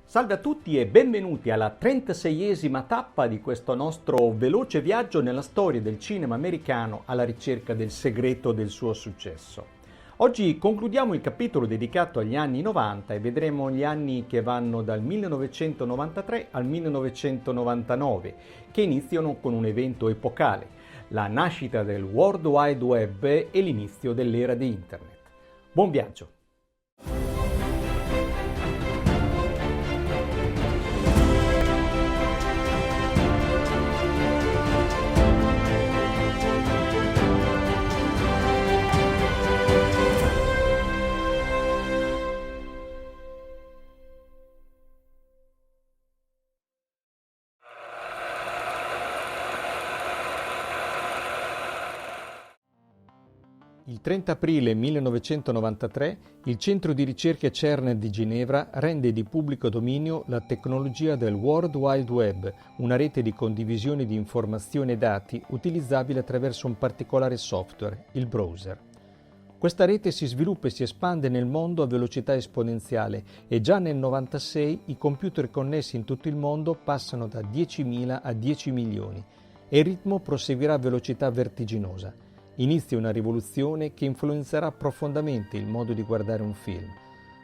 Salve a tutti e benvenuti alla 36esima tappa di questo nostro veloce viaggio nella storia del cinema americano alla ricerca del segreto del suo successo. Oggi concludiamo il capitolo dedicato agli anni 90 e vedremo gli anni che vanno dal 1993 al 1999, che iniziano con un evento epocale, la nascita del World Wide Web e l'inizio dell'era di Internet. Buon viaggio! Il 30 aprile 1993 il centro di ricerche CERN di Ginevra rende di pubblico dominio la tecnologia del World Wide Web, una rete di condivisione di informazioni e dati utilizzabile attraverso un particolare software, il browser. Questa rete si sviluppa e si espande nel mondo a velocità esponenziale e già nel 1996 i computer connessi in tutto il mondo passano da 10.000 a 10 milioni e il ritmo proseguirà a velocità vertiginosa. Inizia una rivoluzione che influenzerà profondamente il modo di guardare un film.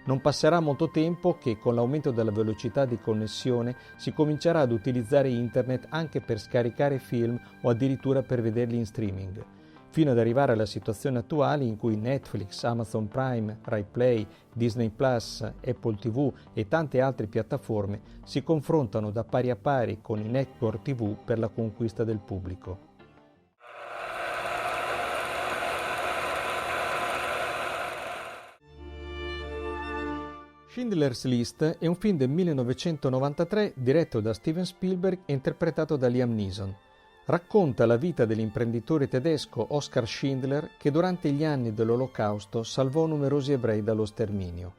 Non passerà molto tempo che con l'aumento della velocità di connessione si comincerà ad utilizzare internet anche per scaricare film o addirittura per vederli in streaming, fino ad arrivare alla situazione attuale in cui Netflix, Amazon Prime, Rai Play, Disney Plus, Apple TV e tante altre piattaforme si confrontano da pari a pari con i network TV per la conquista del pubblico. Schindler's List è un film del 1993 diretto da Steven Spielberg e interpretato da Liam Neeson. Racconta la vita dell'imprenditore tedesco Oskar Schindler che durante gli anni dell'Olocausto salvò numerosi ebrei dallo sterminio.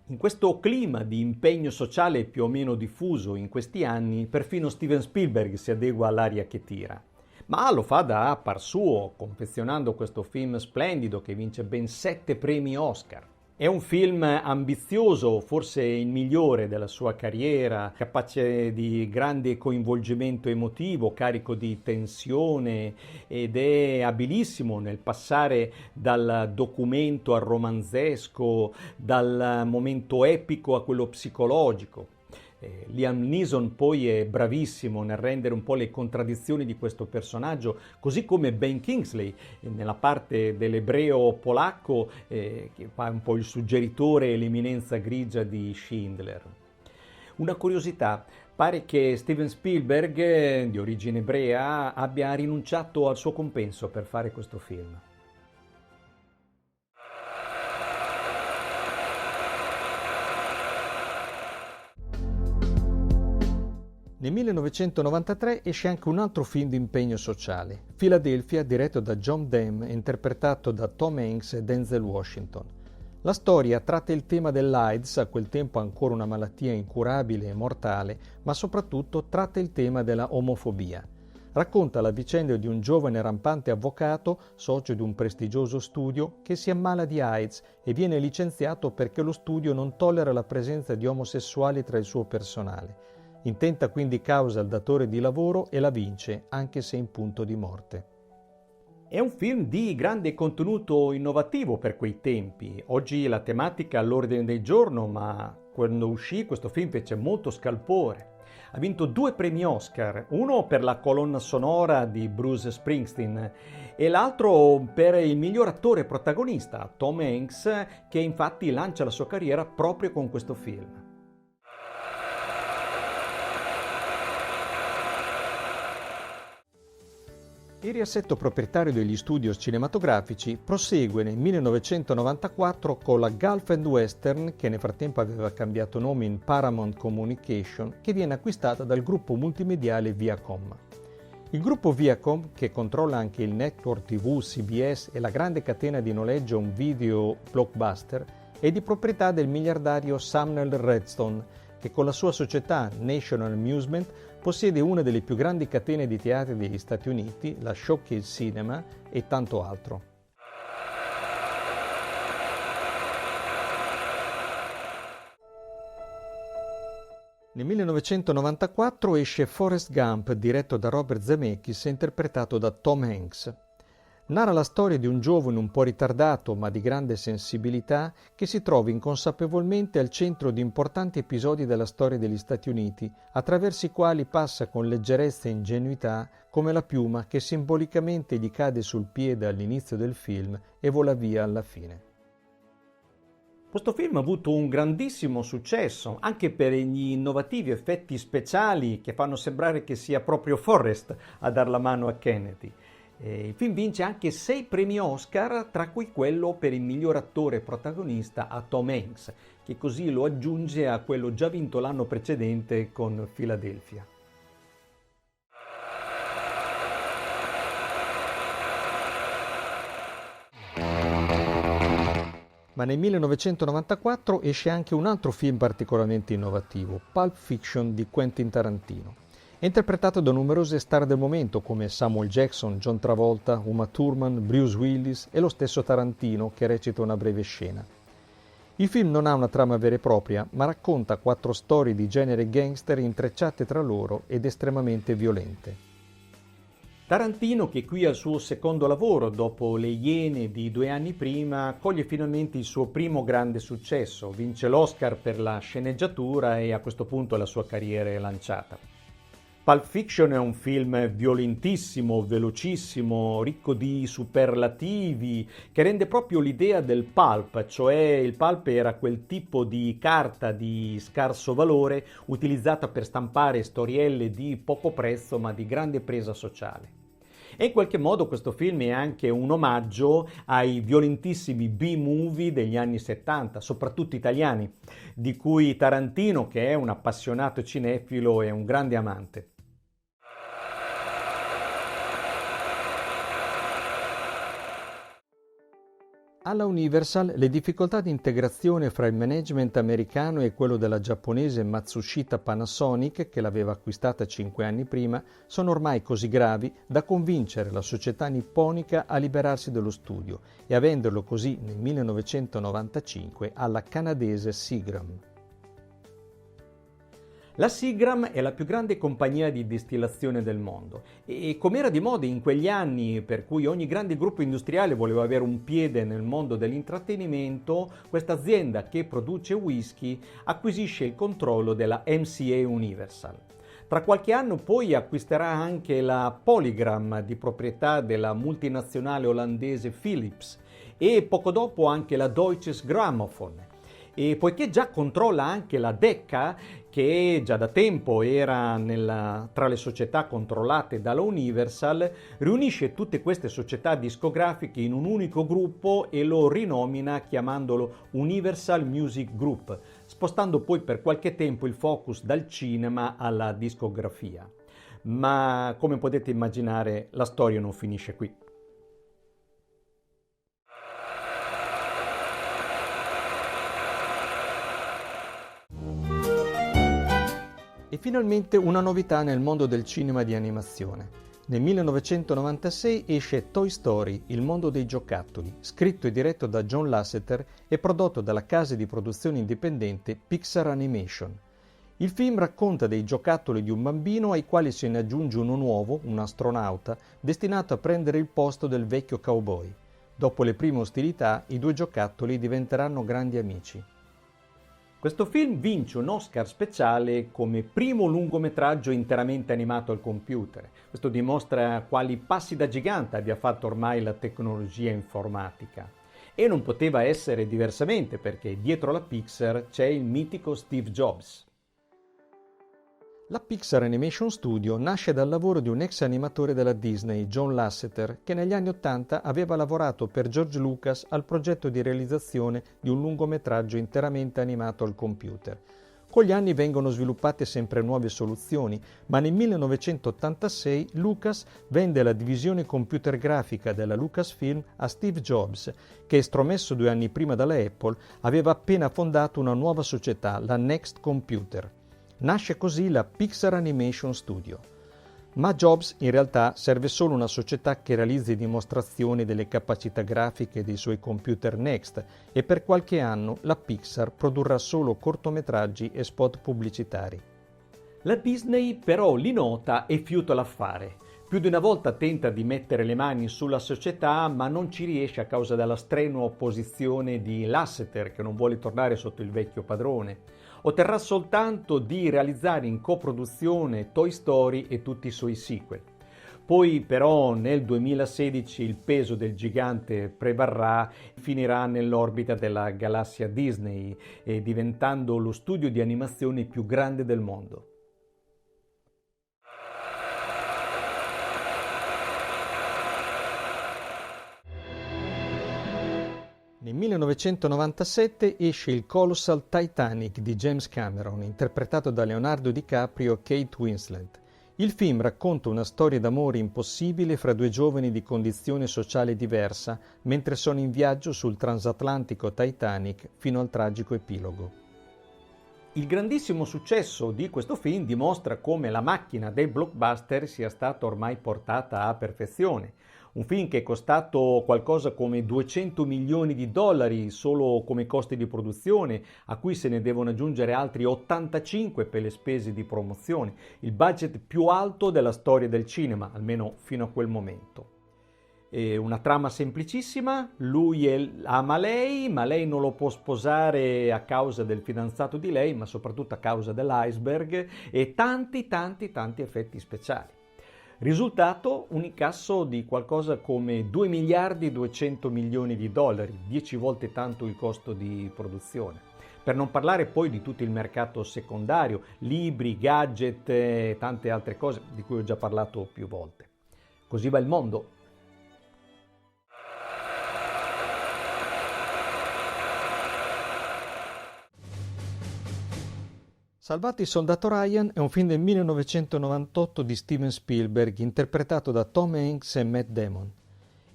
In questo clima di impegno sociale più o meno diffuso in questi anni, perfino Steven Spielberg si adegua all'aria che tira. Ma lo fa da par suo, confezionando questo film splendido che vince ben 7 premi Oscar. È un film ambizioso, forse il migliore della sua carriera, capace di grande coinvolgimento emotivo, carico di tensione ed è abilissimo nel passare dal documento al romanzesco, dal momento epico a quello psicologico. Liam Neeson poi è bravissimo nel rendere un po' le contraddizioni di questo personaggio, così come Ben Kingsley nella parte dell'ebreo polacco che fa un po' il suggeritore e l'eminenza grigia di Schindler. Una curiosità, pare che Steven Spielberg, di origine ebrea, abbia rinunciato al suo compenso per fare questo film. Nel 1993 esce anche un altro film di impegno sociale, Philadelphia, diretto da John Demme e interpretato da Tom Hanks e Denzel Washington. La storia tratta il tema dell'AIDS, a quel tempo ancora una malattia incurabile e mortale, ma soprattutto tratta il tema della omofobia. Racconta la vicenda di un giovane rampante avvocato, socio di un prestigioso studio, che si ammala di AIDS e viene licenziato perché lo studio non tollera la presenza di omosessuali tra il suo personale. Intenta quindi causa al datore di lavoro e la vince, anche se in punto di morte. È un film di grande contenuto innovativo per quei tempi. Oggi la tematica è all'ordine del giorno, ma quando uscì questo film fece molto scalpore. Ha vinto 2 premi Oscar, uno per la colonna sonora di Bruce Springsteen e l'altro per il miglior attore protagonista, Tom Hanks, che infatti lancia la sua carriera proprio con questo film. Il riassetto proprietario degli studios cinematografici prosegue nel 1994 con la Gulf and Western, che nel frattempo aveva cambiato nome in Paramount Communication, che viene acquistata dal gruppo multimediale Viacom. Il gruppo Viacom, che controlla anche il network TV, CBS e la grande catena di noleggio un video blockbuster, è di proprietà del miliardario Samuel Redstone, che con la sua società National Amusement possiede una delle più grandi catene di teatri degli Stati Uniti, la Showcase Cinema e tanto altro. Nel 1994 esce Forrest Gump, diretto da Robert Zemeckis e interpretato da Tom Hanks. Narra la storia di un giovane un po' ritardato ma di grande sensibilità che si trova inconsapevolmente al centro di importanti episodi della storia degli Stati Uniti, attraverso i quali passa con leggerezza e ingenuità come la piuma che simbolicamente gli cade sul piede all'inizio del film e vola via alla fine. Questo film ha avuto un grandissimo successo, anche per gli innovativi effetti speciali che fanno sembrare che sia proprio Forrest a dar la mano a Kennedy. Il film vince anche 6 premi Oscar, tra cui quello per il miglior attore protagonista a Tom Hanks, che così lo aggiunge a quello già vinto l'anno precedente con Philadelphia. Ma nel 1994 esce anche un altro film particolarmente innovativo, Pulp Fiction di Quentin Tarantino. È interpretato da numerose star del momento come Samuel Jackson, John Travolta, Uma Thurman, Bruce Willis e lo stesso Tarantino che recita una breve scena. Il film non ha una trama vera e propria, ma racconta 4 storie di genere gangster intrecciate tra loro ed estremamente violente. Tarantino, che qui al suo secondo lavoro, dopo Le Iene di 2 anni prima, coglie finalmente il suo primo grande successo, vince l'Oscar per la sceneggiatura e a questo punto la sua carriera è lanciata. Pulp Fiction è un film violentissimo, velocissimo, ricco di superlativi, che rende proprio l'idea del pulp, cioè il pulp era quel tipo di carta di scarso valore utilizzata per stampare storielle di poco prezzo ma di grande presa sociale. E in qualche modo questo film è anche un omaggio ai violentissimi B-movie degli anni 70, soprattutto italiani, di cui Tarantino, che è un appassionato cinefilo, è un grande amante. Alla Universal le difficoltà di integrazione fra il management americano e quello della giapponese Matsushita Panasonic, che l'aveva acquistata 5 anni prima, sono ormai così gravi da convincere la società nipponica a liberarsi dello studio e a venderlo così nel 1995 alla canadese Seagram. La Seagram è la più grande compagnia di distillazione del mondo e come era di moda in quegli anni, per cui ogni grande gruppo industriale voleva avere un piede nel mondo dell'intrattenimento, questa azienda che produce whisky acquisisce il controllo della MCA Universal. Tra qualche anno poi acquisterà anche la Polygram di proprietà della multinazionale olandese Philips e poco dopo anche la Deutsches Grammophon. E poiché già controlla anche la Decca, che già da tempo era tra le società controllate dalla Universal, riunisce tutte queste società discografiche in un unico gruppo e lo rinomina chiamandolo Universal Music Group, spostando poi per qualche tempo il focus dal cinema alla discografia. Ma come potete immaginare, la storia non finisce qui. E finalmente una novità nel mondo del cinema di animazione. Nel 1996 esce Toy Story, il mondo dei giocattoli, scritto e diretto da John Lasseter e prodotto dalla casa di produzione indipendente Pixar Animation. Il film racconta dei giocattoli di un bambino ai quali se ne aggiunge uno nuovo, un astronauta, destinato a prendere il posto del vecchio cowboy. Dopo le prime ostilità, i 2 giocattoli diventeranno grandi amici. Questo film vince un Oscar speciale come primo lungometraggio interamente animato al computer. Questo dimostra quali passi da gigante abbia fatto ormai la tecnologia informatica. E non poteva essere diversamente perché dietro la Pixar c'è il mitico Steve Jobs. La Pixar Animation Studio nasce dal lavoro di un ex animatore della Disney, John Lasseter, che negli anni '80 aveva lavorato per George Lucas al progetto di realizzazione di un lungometraggio interamente animato al computer. Con gli anni vengono sviluppate sempre nuove soluzioni, ma nel 1986 Lucas vende la divisione computer grafica della Lucasfilm a Steve Jobs, che, estromesso 2 anni prima dalla Apple, aveva appena fondato una nuova società, la Next Computer. Nasce così la Pixar Animation Studio. Ma Jobs in realtà serve solo una società che realizzi dimostrazioni delle capacità grafiche dei suoi computer Next e per qualche anno la Pixar produrrà solo cortometraggi e spot pubblicitari. La Disney però li nota e fiuta l'affare. Più di una volta tenta di mettere le mani sulla società, ma non ci riesce a causa della strenua opposizione di Lasseter, che non vuole tornare sotto il vecchio padrone. Otterrà soltanto di realizzare in coproduzione Toy Story e tutti i suoi sequel. Poi però nel 2016 il peso del gigante prevarrà, finirà nell'orbita della galassia Disney, diventando lo studio di animazione più grande del mondo. Nel 1997 esce il Colossal Titanic di James Cameron, interpretato da Leonardo DiCaprio e Kate Winslet. Il film racconta una storia d'amore impossibile fra due giovani di condizione sociale diversa mentre sono in viaggio sul transatlantico Titanic fino al tragico epilogo. Il grandissimo successo di questo film dimostra come la macchina del blockbuster sia stata ormai portata a perfezione. Un film che è costato qualcosa come 200 milioni di dollari solo come costi di produzione, a cui se ne devono aggiungere altri 85 per le spese di promozione, il budget più alto della storia del cinema, almeno fino a quel momento. Una trama semplicissima, ama lei, ma lei non lo può sposare a causa del fidanzato di lei, ma soprattutto a causa dell'iceberg, e tanti effetti speciali. Risultato, un incasso di qualcosa come 2 miliardi e 200 milioni di dollari, 10 volte tanto il costo di produzione. Per non parlare poi di tutto il mercato secondario, libri, gadget e tante altre cose di cui ho già parlato più volte. Così va il mondo. Salvati il soldato Ryan è un film del 1998 di Steven Spielberg interpretato da Tom Hanks e Matt Damon.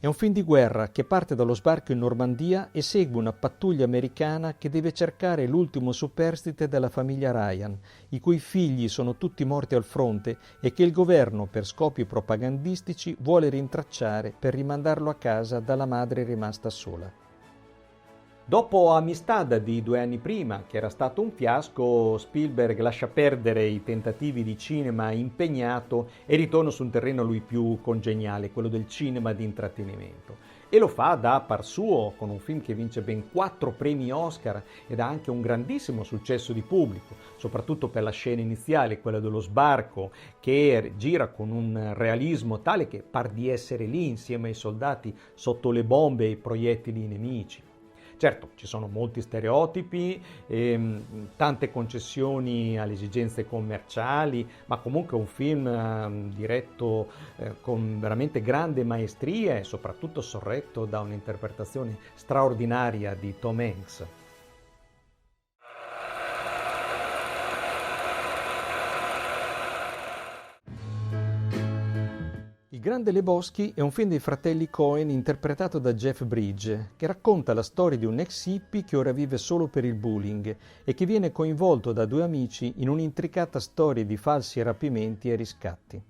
È un film di guerra che parte dallo sbarco in Normandia e segue una pattuglia americana che deve cercare l'ultimo superstite della famiglia Ryan, i cui figli sono tutti morti al fronte e che il governo, per scopi propagandistici, vuole rintracciare per rimandarlo a casa dalla madre rimasta sola. Dopo Amistad di 2 anni prima, che era stato un fiasco, Spielberg lascia perdere i tentativi di cinema impegnato e ritorna su un terreno a lui più congeniale, quello del cinema di intrattenimento. E lo fa da par suo, con un film che vince ben 4 premi Oscar ed ha anche un grandissimo successo di pubblico, soprattutto per la scena iniziale, quella dello sbarco, che gira con un realismo tale che par di essere lì insieme ai soldati sotto le bombe e i proiettili nemici. Certo, ci sono molti stereotipi, tante concessioni alle esigenze commerciali, ma comunque un film diretto con veramente grande maestria e soprattutto sorretto da un'interpretazione straordinaria di Tom Hanks. Il Grande Lebowski è un film dei fratelli Coen interpretato da Jeff Bridges, che racconta la storia di un ex hippie che ora vive solo per il bullying e che viene coinvolto da 2 amici in un'intricata storia di falsi rapimenti e riscatti.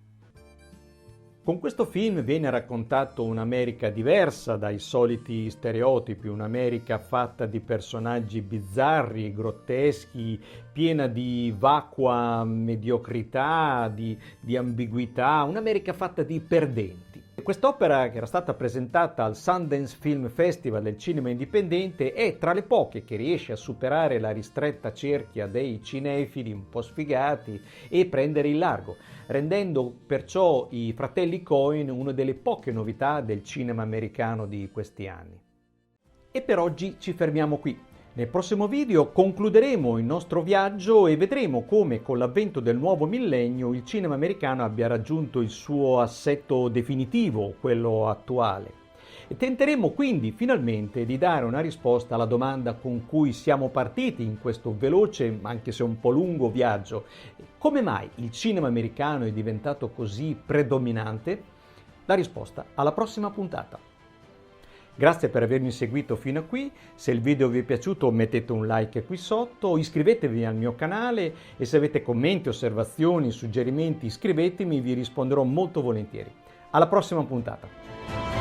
Con questo film viene raccontato un'America diversa dai soliti stereotipi, un'America fatta di personaggi bizzarri, grotteschi, piena di vacua mediocrità, di ambiguità, un'America fatta di perdenti. Quest'opera, che era stata presentata al Sundance Film Festival del cinema indipendente, è tra le poche che riesce a superare la ristretta cerchia dei cinefili un po' sfigati e prendere il largo, rendendo perciò i fratelli Coen una delle poche novità del cinema americano di questi anni. E per oggi ci fermiamo qui. Nel prossimo video concluderemo il nostro viaggio e vedremo come con l'avvento del nuovo millennio il cinema americano abbia raggiunto il suo assetto definitivo, quello attuale. E tenteremo quindi finalmente di dare una risposta alla domanda con cui siamo partiti in questo veloce, anche se un po' lungo viaggio. Come mai il cinema americano è diventato così predominante? La risposta alla prossima puntata. Grazie per avermi seguito fino a qui, se il video vi è piaciuto mettete un like qui sotto, iscrivetevi al mio canale e se avete commenti, osservazioni, suggerimenti iscrivetemi, vi risponderò molto volentieri. Alla prossima puntata!